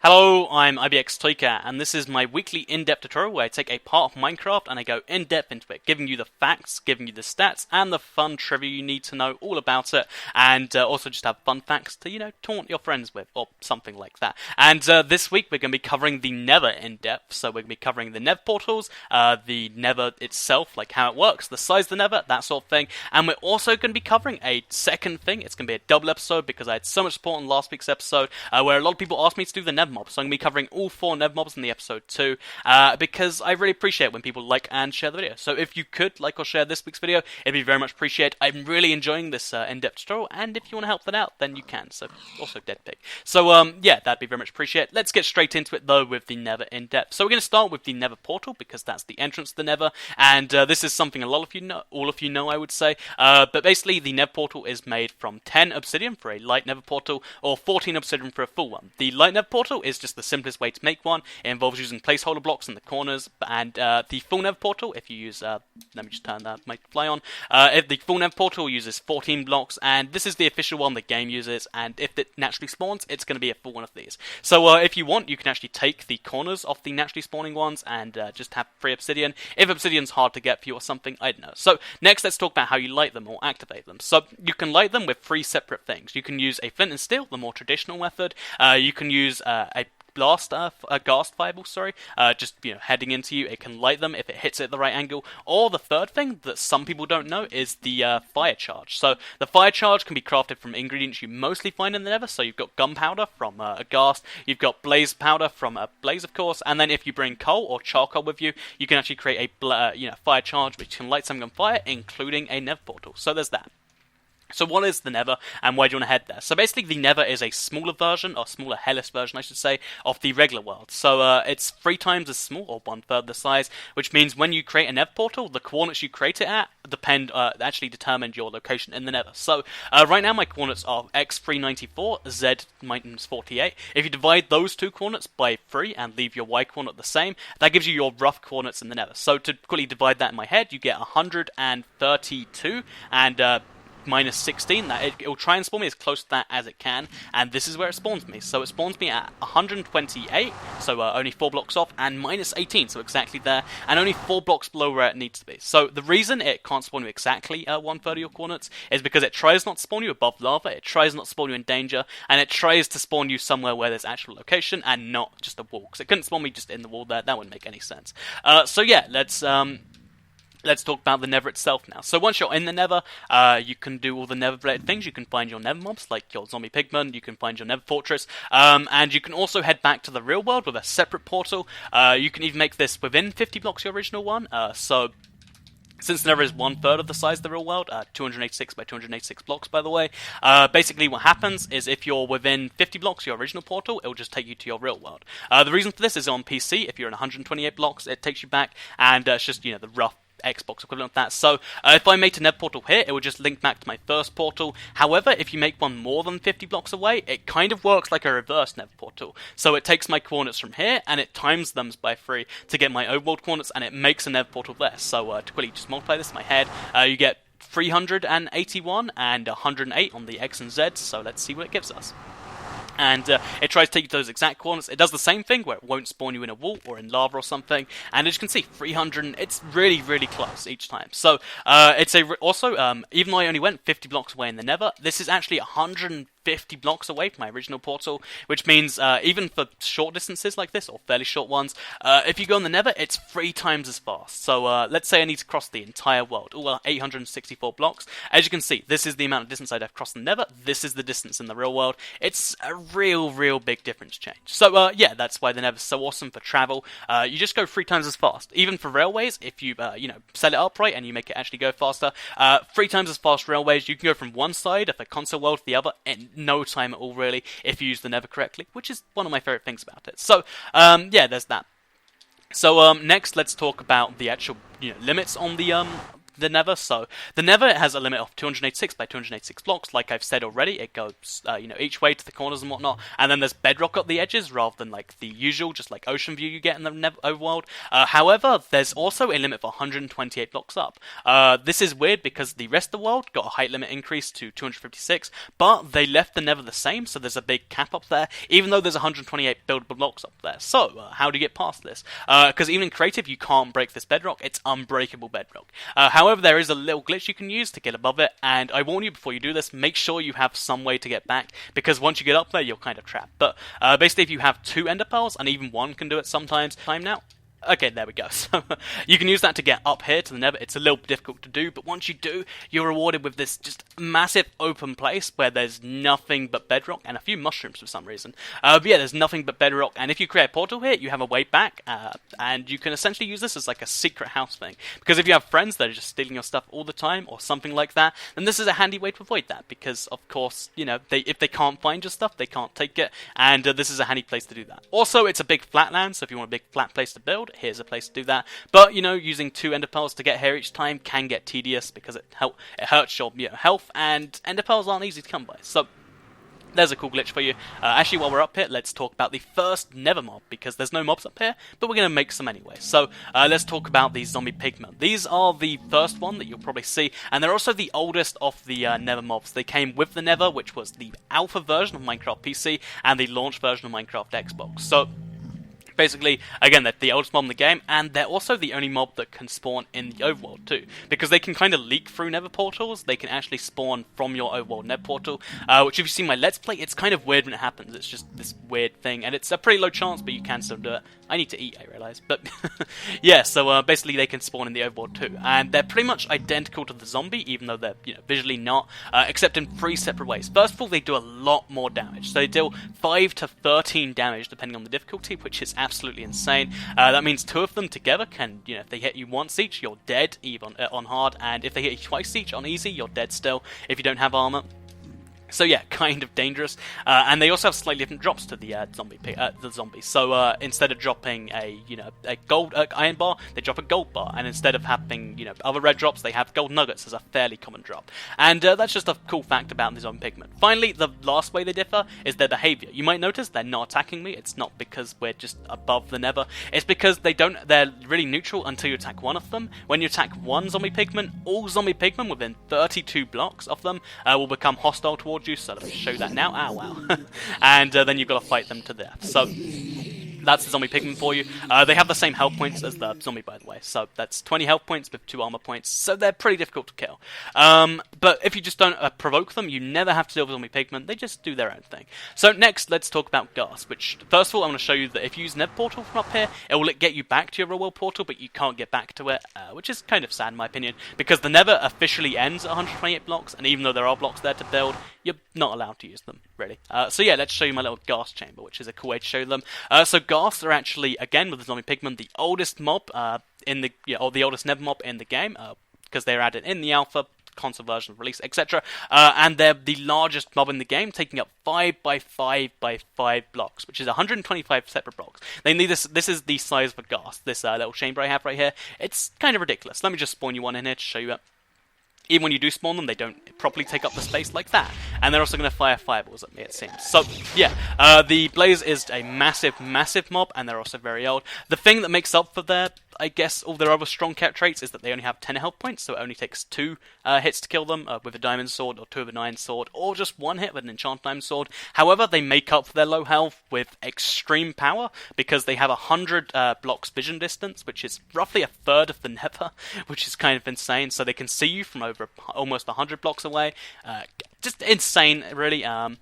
Hello, I'm IBX Toycat, and this is my weekly in-depth tutorial where I take a part of Minecraft and I go in-depth into it, giving you the facts, giving you the stats, and the fun trivia you need to know all about it, and also just have fun facts to, taunt your friends with, or something like that. And this week we're going to be covering the Nether in-depth, so we're going to be covering the Nether portals, the Nether itself, like how it works, the size of the Nether, that sort of thing, and we're also going to be covering a second thing. It's going to be a double episode because I had so much support on last week's episode, where a lot of people asked me to do the Nether mobs, so I'm going to be covering all 4 Nether mobs in the episode too, because I really appreciate when people like and share the video. So if you could like or share this week's video, it'd be very much appreciated. I'm really enjoying this in-depth tutorial, and if you want to help that out, then you can. So also Dead Pig. So yeah, that'd be very much appreciated. Let's get straight into it though with the Nether in-depth. So we're going to start with the Nether portal because that's the entrance to the Nether, and this is something a lot of you know, all of you know, I would say. But basically, the Nether portal is made from 10 obsidian for a light Nether portal, or 14 obsidian for a full one. The light Nether portal is just the simplest way to make one. It involves using placeholder blocks in the corners, and the full Nether portal, if you use, let me just turn that mic fly on. If the full Nether portal uses 14 blocks, and this is the official one the game uses, and if it naturally spawns, it's going to be a full one of these. So if you want, you can actually take the corners off the naturally spawning ones and just have free obsidian. If obsidian's hard to get for you or something, I don't know. So next, let's talk about how you light them or activate them. So you can light them with 3 separate things. You can use a flint and steel, the more traditional method. You can use a Ghast fireball, just heading into you, it can light them if it hits it at the right angle. Or the third thing that some people don't know is the fire charge. So the fire charge can be crafted from ingredients you mostly find in the Nether. So you've got gunpowder from a Ghast, you've got blaze powder from a blaze, of course, and then if you bring coal or charcoal with you, you can actually create a fire charge which can light something on fire, including a Nether portal. So there's that. So what is the Nether, and why do you want to head there? So basically the Nether is a smaller version, or smaller hellish version I should say, of the regular world. So it's 3 times as small, or 1/3 the size, which means when you create a Nether portal, the coordinates you create it at actually determine your location in the Nether. So right now my coordinates are x394, z-48. If you divide those 2 coordinates by 3 and leave your y coordinate the same, that gives you your rough coordinates in the Nether. So to quickly divide that in my head, you get 132, and minus 16, that it will try and spawn me as close to that as it can, and this is where it spawns me. So it spawns me at 128, so only 4 blocks off, and minus 18, so exactly there, and only 4 blocks below where it needs to be. So the reason it can't spawn you exactly 1/3 of your coordinates is because it tries not to spawn you above lava, it tries not to spawn you in danger, and it tries to spawn you somewhere where there's actual location and not just a wall, because it couldn't spawn me just in the wall there, that wouldn't make any sense. So yeah, let's talk about the Nether itself now. So once you're in the Nether, you can do all the Nether-related things. You can find your Nether mobs, like your zombie Pigmen. You can find your Nether fortress. And you can also head back to the real world with a separate portal. You can even make this within 50 blocks of your original one. Since the Nether is 1/3 of the size of the real world, 286 by 286 blocks, by the way, basically what happens is if you're within 50 blocks of your original portal, it will just take you to your real world. The reason for this is on PC, if you're in 128 blocks, it takes you back, and it's just, the rough Xbox equivalent of that. So if I made a Nether portal here, it would just link back to my first portal. However, if you make one more than 50 blocks away, it kind of works like a reverse Nether portal. So it takes my coordinates from here, and it times them by 3 to get my overworld coordinates, and it makes a Nether portal there. So to quickly just multiply this in my head, you get 381 and 108 on the X and Z, so let's see what it gives us. And it tries to take you to those exact coordinates. It does the same thing where it won't spawn you in a wall or in lava or something. And as you can see, 300, it's really, really close each time. So it's even though I only went 50 blocks away in the Nether, this is actually 150 blocks away from my original portal, which means even for short distances like this, or fairly short ones, if you go in the Nether, it's 3 times as fast. So let's say I need to cross the entire world, all 864 blocks. As you can see, this is the amount of distance I'd have crossed in the Nether, this is the distance in the real world. It's a real big difference change. So yeah, that's why the Nether's so awesome for travel. You just go 3 times as fast. Even for railways, if you set it up right and you make it actually go faster, 3 times as fast railways, you can go from one side of the console world to the other in no time at all, really, if you use the Nether correctly, which is one of my favourite things about it. So yeah, there's that. So next, let's talk about the actual limits on the the Nether. So the Nether has a limit of 286 by 286 blocks. Like I've said already, it goes each way to the corners and whatnot. And then there's bedrock at the edges rather than like the usual just like ocean view you get in the overworld. However, there's also a limit of 128 blocks up. This is weird because the rest of the world got a height limit increase to 256, but they left the Nether the same, so there's a big cap up there, even though there's 128 buildable blocks up there. So, how do you get past this? Because even in creative, you can't break this bedrock. It's unbreakable bedrock. However, there is a little glitch you can use to get above it, and I warn you before you do this, make sure you have some way to get back, because once you get up there, you're kind of trapped. But basically, if you have 2 ender pearls, and even one can do it sometimes, time now. Okay, there we go. So you can use that to get up here to the Nether. It's a little bit difficult to do, but once you do, you're rewarded with this just massive open place where there's nothing but bedrock and a few mushrooms for some reason. But yeah, there's nothing but bedrock, and if you create a portal here, you have a way back, and you can essentially use this as like a secret house thing. Because if you have friends that are just stealing your stuff all the time, or something like that, then this is a handy way to avoid that. Because, of course, if they can't find your stuff, they can't take it, and this is a handy place to do that. Also, it's a big flatland, so if you want a big flat place to build, here's a place to do that. But using 2 ender pearls to get here each time can get tedious because it hurts your health, and ender pearls aren't easy to come by. So there's a cool glitch for you. Actually, while we're up here, let's talk about the first Nether mob, because there's no mobs up here, but we're going to make some anyway. So let's talk about these zombie pigmen. These are the first one that you'll probably see, and they're also the oldest of the Nether mobs. They came with the Nether, which was the alpha version of Minecraft PC, and the launch version of Minecraft Xbox. So basically, again, they're the oldest mob in the game, and they're also the only mob that can spawn in the overworld too. Because they can kind of leak through Nether portals, they can actually spawn from your overworld Nether portal, which if you see my Let's Play, it's kind of weird when it happens. It's just this weird thing, and it's a pretty low chance, but you can still do it. I need to eat, I realise, but yeah, so basically they can spawn in the overworld too, and they're pretty much identical to the zombie, even though they're visually not, except in 3 separate ways. First of all, they do a lot more damage, so they deal 5 to 13 damage depending on the difficulty, which is absolutely insane. That means 2 of them together can, if they hit you once each, you're dead, even on hard, and if they hit you twice each on easy, you're dead still if you don't have armor. So yeah, kind of dangerous, and they also have slightly different drops to the zombie. So instead of dropping a gold iron bar, they drop a gold bar, and instead of having other red drops, they have gold nuggets as a fairly common drop. And that's just a cool fact about the zombie pigmen. Finally, the last way they differ is their behavior. You might notice they're not attacking me. It's not because we're just above the Nether. It's because they're really neutral until you attack one of them. When you attack one zombie pigman, all zombie pigmen within 32 blocks of them will become hostile towards you, so let me show that now. Ah, wow. And then you've got to fight them to death. So that's the zombie pigman for you. They have the same health points as the zombie, by the way. So that's 20 health points with 2 armor points. So they're pretty difficult to kill. But if you just don't provoke them, you never have to deal with zombie pigmen. They just do their own thing. So next, let's talk about Ghasts, which, first of all, I'm going to show you that if you use Nether portal from up here, it will get you back to your real world portal, but you can't get back to it, which is kind of sad in my opinion, because the Nether officially ends at 128 blocks, and even though there are blocks there to build, you're not allowed to use them, really. So yeah, let's show you my little Ghast chamber, which is a cool way to show them. So Ghasts are actually, again, with the zombie pigmen, the oldest mob or the oldest Nether mob in the game, because they're added in the alpha, console version of release, etc. And they're the largest mob in the game, taking up 5 by 5 by 5 blocks, which is 125 separate blocks. They need this. This is the size of a Ghast. This little chamber I have right here. It's kind of ridiculous. Let me just spawn you one in here to show you it. Even when you do spawn them, they don't properly take up the space like that. And they're also going to fire fireballs at me, it seems. So, yeah, the Blaze is a massive, massive mob, and they're also very old. The thing that makes up for their, I guess, all their other strong traits is that they only have 10 health points, so it only takes 2 hits to kill them with a diamond sword, or 2 with an iron sword, or just 1 hit with an enchanted diamond sword. However, they make up for their low health with extreme power, because they have 100 blocks vision distance, which is roughly a third of the Nether, which is kind of insane. So they can see you from over almost 100 blocks away. Just insane, really. On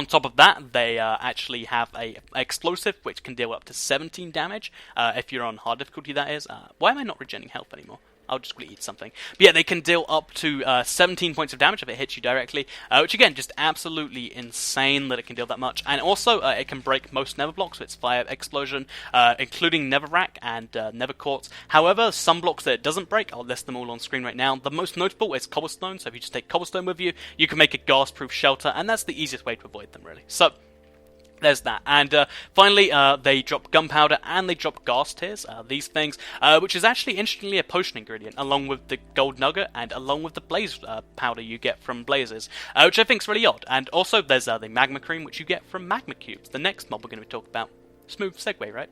top of that, they actually have a explosive which can deal up to 17 damage if you're on hard difficulty, that is. Why am I not regenerating health anymore? I'll just quickly eat something. But yeah, they can deal up to 17 points of damage if it hits you directly, which again, just absolutely insane that it can deal that much. And also, it can break most Nether blocks with its fire explosion, including Netherrack and Nether Quartz. However, some blocks that it doesn't break, I'll list them all on screen right now. The most notable is cobblestone, so if you just take cobblestone with you, you can make a ghast-proof shelter, and that's the easiest way to avoid them, really. So There's that. And finally, they drop gunpowder and they drop ghast tears, these things, which is actually interestingly a potion ingredient, along with the gold nugget and along with the blaze powder you get from blazes, which I think is really odd. And also there's the magma cream, which you get from magma cubes, the next mob we're going to be talking about. Smooth segue, right?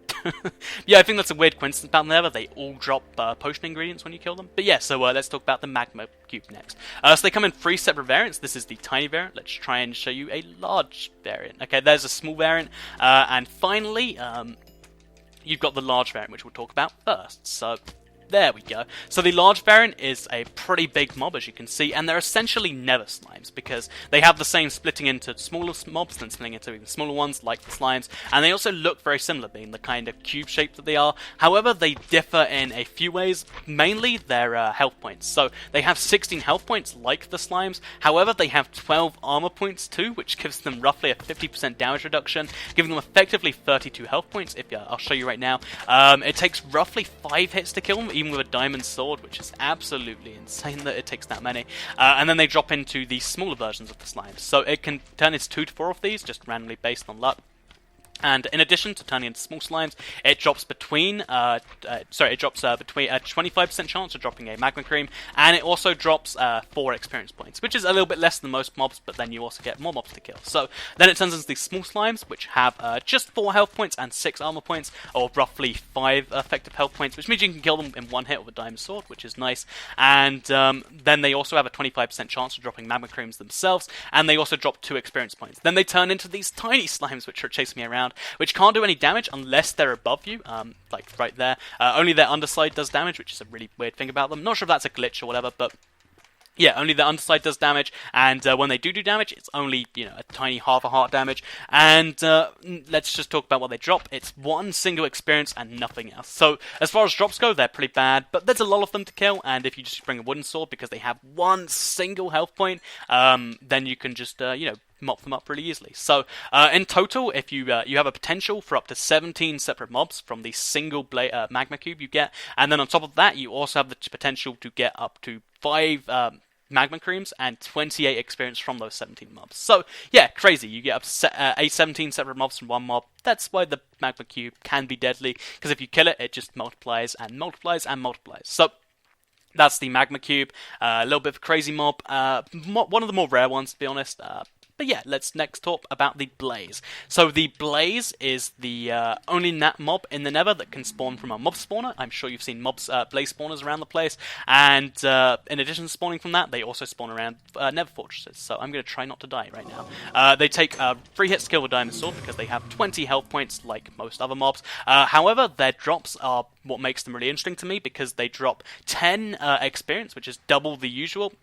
Yeah, I think that's a weird coincidence about Nether. They all drop potion ingredients when you kill them. But yeah, so let's talk about the magma cube next. So they come in 3 separate variants. This is the tiny variant. Let's try and show you a large variant. Okay, there's a small variant. And finally, you've got the large variant, which we'll talk about first. So there we go. So the large variant is a pretty big mob, as you can see, and they're essentially Nether slimes, because they have the same splitting into smaller mobs, then splitting into even smaller ones, like the slimes, and they also look very similar, being the kind of cube shape that they are. However, they differ in a few ways, mainly their health points. So they have 16 health points, like the slimes. However, they have 12 armor points too, which gives them roughly a 50% damage reduction, giving them effectively 32 health points. I'll show you right now. It takes roughly 5 hits to kill them, even with a diamond sword, which is absolutely insane that it takes that many. And then they drop into the smaller versions of the slimes. So it can turn into 2 to 4 of these, just randomly based on luck. And in addition to turning into small slimes, it drops between a 25% chance of dropping a magma cream, and it also drops 4 experience points, which is a little bit less than most mobs, but then you also get more mobs to kill. So then it turns into these small slimes, which have just 4 health points and 6 armor points, or roughly 5 effective health points, which means you can kill them in 1 hit with a diamond sword, which is nice. And then they also have a 25% chance of dropping magma creams themselves, and they also drop 2 experience points. Then they turn into these tiny slimes, which are chasing me around, which can't do any damage unless they're above you, like right there. Only their underside does damage, which is a really weird thing about them. Not sure if that's a glitch or whatever, but yeah, only the underside does damage, and when they do damage, it's only, a tiny half a heart damage. And let's just talk about what they drop. It's 1 single experience and nothing else. So as far as drops go, they're pretty bad, but there's a lot of them to kill, and if you just bring a wooden sword, because they have 1 single health point, then you can just, mop them up really easily. So in total, if you have a potential for up to 17 separate mobs from the single magma cube you get, and then on top of that, you also have the potential to get up to 5 magma creams and 28 experience from those 17 mobs. So yeah, crazy. You get up to 17 separate mobs from 1 mob. That's why the magma cube can be deadly, because if you kill it, it just multiplies and multiplies and multiplies. So that's the magma cube. A little bit of a crazy mob. One of the more rare ones, to be honest. But yeah, let's next talk about the Blaze. So the Blaze is the only mob in the Nether that can spawn from a mob spawner. I'm sure you've seen Blaze spawners around the place. And in addition to spawning from that, they also spawn around Nether fortresses. So I'm going to try not to die right now. They take 3 hits to kill with Diamond Sword because they have 20 health points like most other mobs. However, their drops are what makes them really interesting to me, because they drop 10 experience, which is double the usual.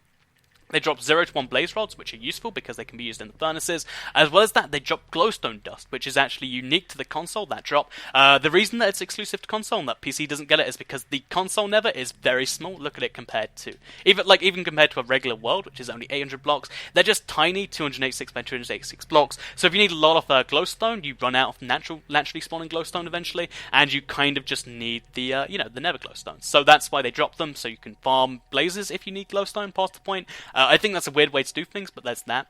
They drop 0 to 1 blaze rods, which are useful because they can be used in the furnaces. As well as that, they drop glowstone dust, which is actually unique to the console, that drop. The reason that it's exclusive to console and that PC doesn't get it is because the console Nether is very small. Look at it compared to, even compared to a regular world, which is only 800 blocks. They're just tiny, 286 by 286 blocks. So if you need a lot of glowstone, you run out of naturally spawning glowstone eventually, and you kind of just need the, the Nether glowstone. So that's why they drop them, so you can farm blazes if you need glowstone past the point. I think that's a weird way to do things, but there's that.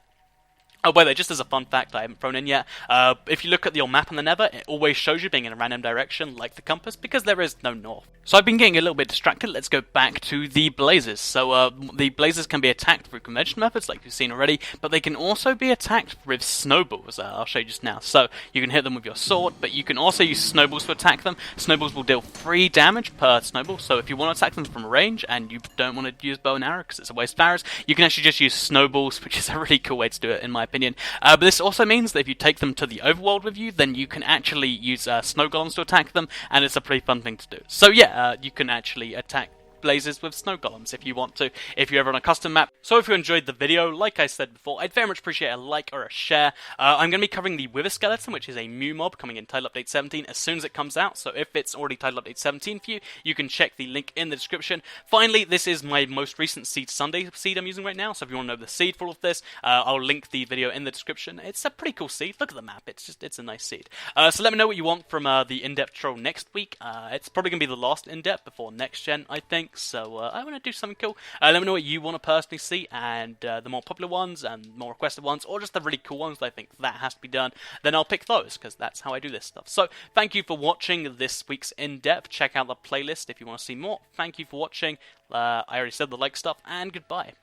Oh, by the way, just as a fun fact I haven't thrown in yet, if you look at your map on the Nether, it always shows you being in a random direction, like the compass, because there is no north. So I've been getting a little bit distracted. Let's go back to the blazes. So the blazes can be attacked through conventional methods, like you've seen already, but they can also be attacked with snowballs. I'll show you just now. So you can hit them with your sword, but you can also use snowballs to attack them. Snowballs will deal 3 damage per snowball, so if you want to attack them from range, and you don't want to use bow and arrow because it's a waste of arrows, you can actually just use snowballs, which is a really cool way to do it, in my opinion. But this also means that if you take them to the overworld with you, then you can actually use snow golems to attack them, and it's a pretty fun thing to do. So yeah, you can actually attack blazes with snow golems if you want to, if you're ever on a custom map. So if you enjoyed the video, like I said before, I'd very much appreciate a like or a share. I'm going to be covering the Wither Skeleton, which is a new mob coming in Title Update 17 as soon as it comes out, so if it's already Title Update 17 for you, you can check the link in the description. Finally, this is my most recent Seed Sunday seed I'm using right now, so if you want to know the seed for all of this, I'll link the video in the description. It's a pretty cool seed. Look at the map. It's a nice seed. So let me know what you want from the in-depth tutorial next week. It's probably going to be the last in-depth before next gen, I think. think. So I want to do something cool. Let me know what you want to personally see, and the more popular ones and more requested ones, or just the really cool ones that I think that has to be done, then I'll pick those, because that's how I do this stuff. So thank you for watching this week's In-Depth. Check out the playlist if you want to see more. Thank you for watching. I already said the like stuff, and goodbye.